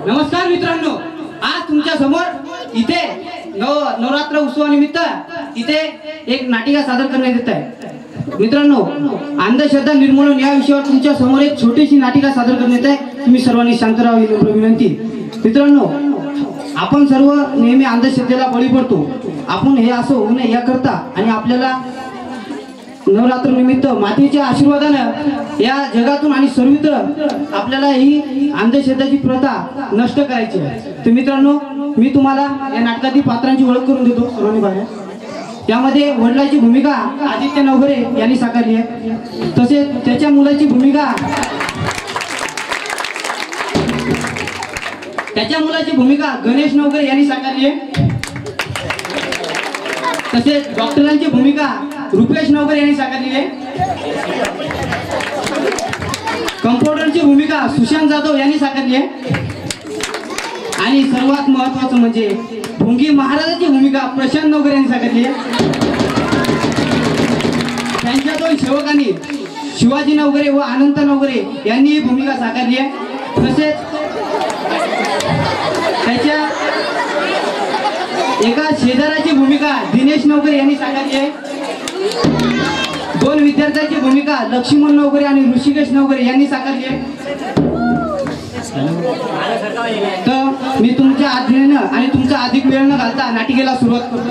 नमस्कार मित्रांनो, आज तुमच्या समोर इथे नवरात्र उत्सवानिमित्त इथे एक नाटिका सादर करण्यात येत आहे। मित्रांनो, अंधश्रद्धा निर्मूलन या विषयावर तुमच्या समोर एक छोटीशी नाटिका सादर करण्यात येत आहे। तुम्ही सर्वांनी शांत राहावे ही विनंती। मित्रांनो, आपण सर्व नेहमी अंधश्रद्धेला बळी पडतो। आपण हे असं होऊ नये याकरता आणि आपल्याला नवरात्र निमित्त मातेच्या आशीर्वादाने या जगातून आणि सर्वत्र आपल्याला ही अंधश्रद्धाची प्रथा नष्ट करायची आहे। तर मित्रांनो, मी तुम्हाला या नाटकातील पात्रांची ओळख करून देतो सर्वांनी पाहिजे। यामध्ये वडिलांची भूमिका आदित्य नवघरे यांनी साकारली आहे, तसेच त्याच्या मुलाची भूमिका गणेश नवघरे यांनी साकारली आहे, तसेच डॉक्टरांची भूमिका रुपेश नवघरे यांनी साकारली आहे, कंपाऊंडरची भूमिका सुशांत जाधव यांनी साकारली आहे आणि सर्वात महत्त्वाचं म्हणजे भुंगी महाराजाची भूमिका प्रशांत नवघरे यांनी साकारली आहे। त्यांच्या दोन सेवकांनी शिवाजी नवघरे व अनंत नवघरे यांनी ही भूमिका साकारली आहे, तसेच त्याच्या एका शेजाराची भूमिका दिनेश नवघरे यांनी साकारली आहे। दोन विद्यार्थ्यांची भूमिका लक्ष्मण नवघरे आणि ऋषिकेश नवघरे यांनी साकारली आहे। तर मी तुमच्या आज्ञेनं आणि तुमचा अधिक वेळ न घालता नाटिकेला सुरुवात करतो।